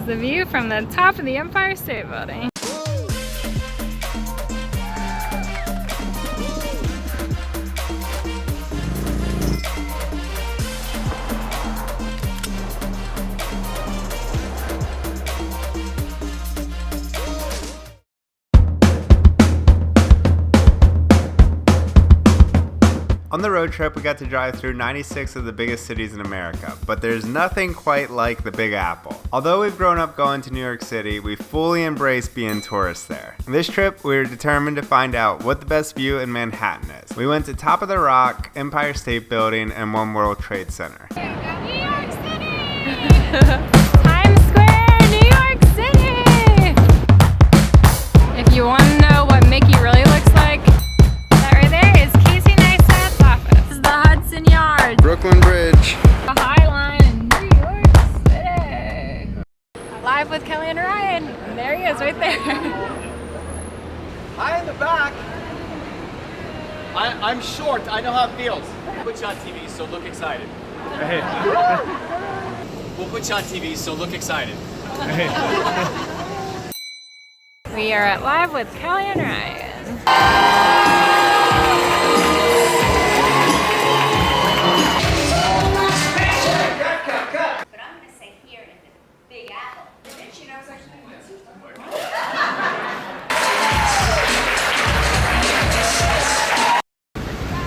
is the view from the top of the Empire State Building. On the road trip, we got to drive through 96 of the biggest cities in America, but there's nothing quite like the Big Apple. Although we've grown up going to New York City, we fully embrace being tourists there. On this trip, we were determined to find out what the best view in Manhattan is. We went to Top of the Rock, Empire State Building, and One World Trade Center. New York City! Times Square, New York City! If you want to know what Mickey really looks like, that right there is Yard. Brooklyn Bridge. The High Line in New York City. Live with Kelly and Ryan. And there he is right there. Hi in the back. I'm short. I know how it feels. We'll put you on TV, so look excited. Hey. We'll put you on TV, so look excited. Hey. We are at Live with Kelly and Ryan.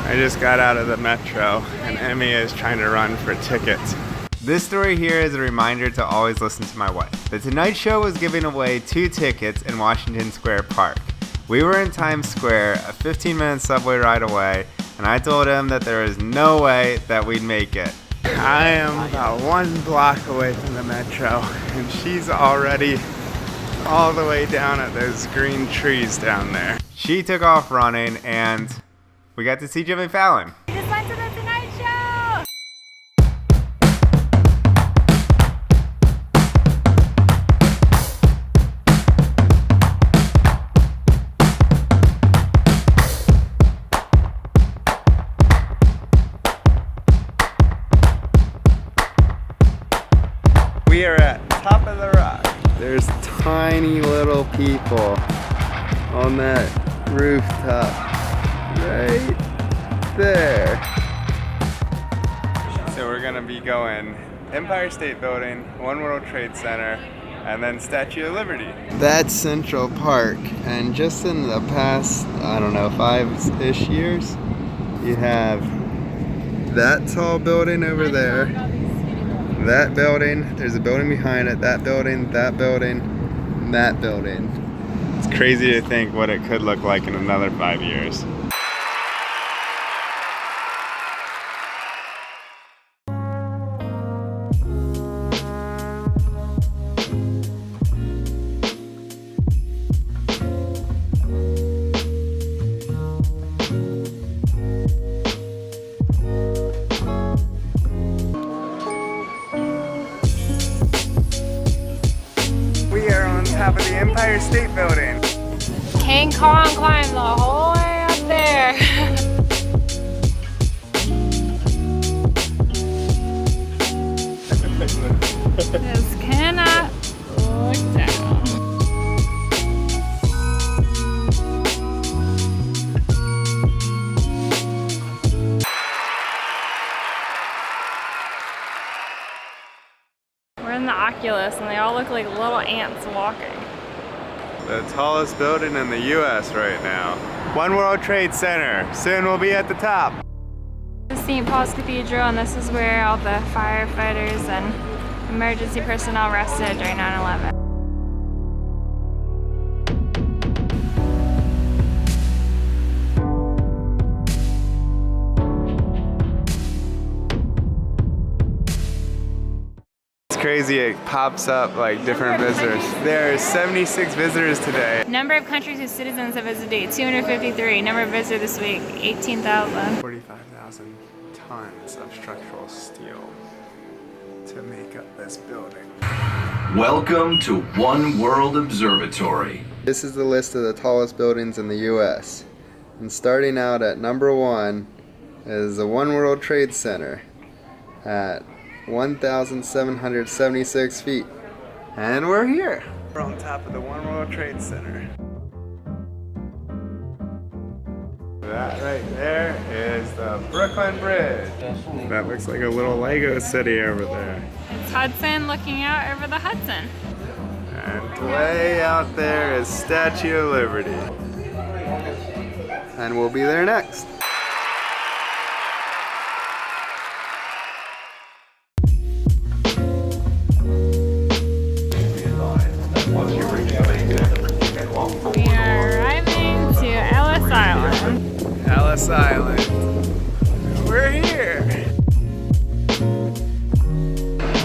I just got out of the metro and Emmy is trying to run for tickets. This story here is a reminder to always listen to my wife. The Tonight Show was giving away 2 tickets in Washington Square Park. We were in Times Square, a 15-minute subway ride away, and I told him that there is no way that we'd make it. I am about 1 block away from the metro, and she's already all the way down at those green trees down there. She took off running, and we got to see Jimmy Fallon. We just went to the Tonight Show! We are at Top of the Rock. There's tiny little people on that rooftop. Right there. So we're gonna be going Empire State Building, One World Trade Center, and then Statue of Liberty. That's Central Park, and just in the past, I don't know, 5-ish years, you have that tall building over there, that building, there's a building behind it, that building, that building, and that building. It's crazy to think what it could look like in another 5 years. Top of the Empire State Building. King Kong climbed the whole way up there. Just cannot look down. We're in the Oculus and they all look like little ants walking. The tallest building in the US right now. One World Trade Center. Soon we'll be at the top. This is St. Paul's Cathedral, and this is where all the firefighters and emergency personnel rested during 9/11. Crazy, it pops up like different visitors. There are 76 visitors today. Number of countries whose citizens have visited, 253. Number of visitors this week, 18,000. 45,000 tons of structural steel to make up this building. Welcome to One World Observatory. This is the list of the tallest buildings in the US. And starting out at number 1 is the One World Trade Center at 1,776 feet. And we're here. We're on top of the One World Trade Center. That right there is the Brooklyn Bridge. That looks like a little Lego city over there. It's Hudson looking out over the Hudson. And way out there is Statue of Liberty. And we'll be there next. We are arriving to Ellis Island. Ellis Island. We're here.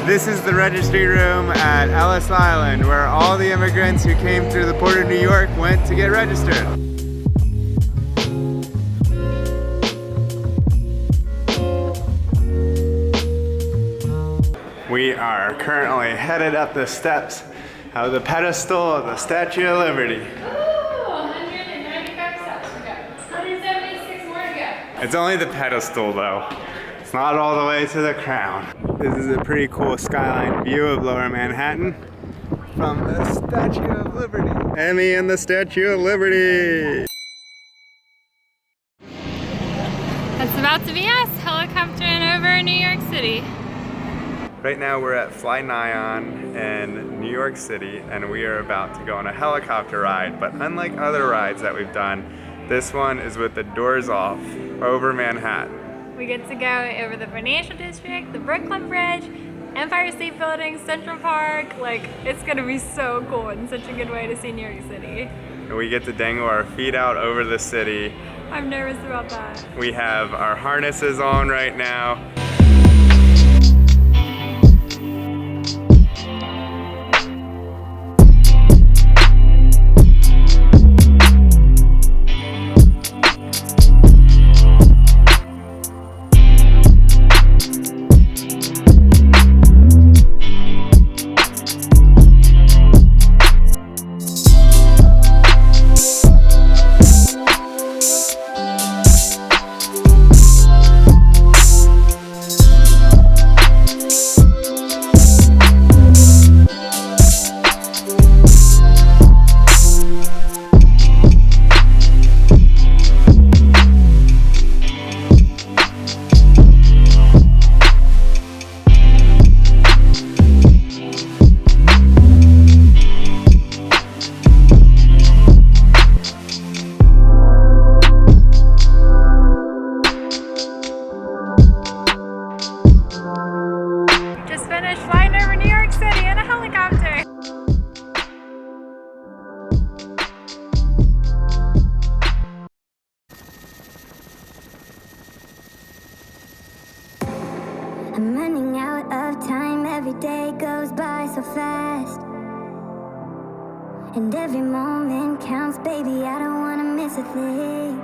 This is the registry room at Ellis Island, where all the immigrants who came through the port of New York went to get registered. We are currently headed up the steps of the pedestal of the Statue of Liberty. Ooh, 195 steps to go. 176 more to go. It's only the pedestal though. It's not all the way to the crown. This is a pretty cool skyline view of Lower Manhattan from the Statue of Liberty. Emmy and the Statue of Liberty. That's about to be us, helicoptering over New York City. Right now we're at Fly Nyan in New York City, and we are about to go on a helicopter ride. But unlike other rides that we've done, this one is with the doors off over Manhattan. We get to go over the Financial District, the Brooklyn Bridge, Empire State Building, Central Park. Like, it's gonna be so cool and such a good way to see New York City. And we get to dangle our feet out over the city. I'm nervous about that. We have our harnesses on right now. I'm running out of time, every day goes by so fast. And every moment counts, baby, I don't wanna miss a thing.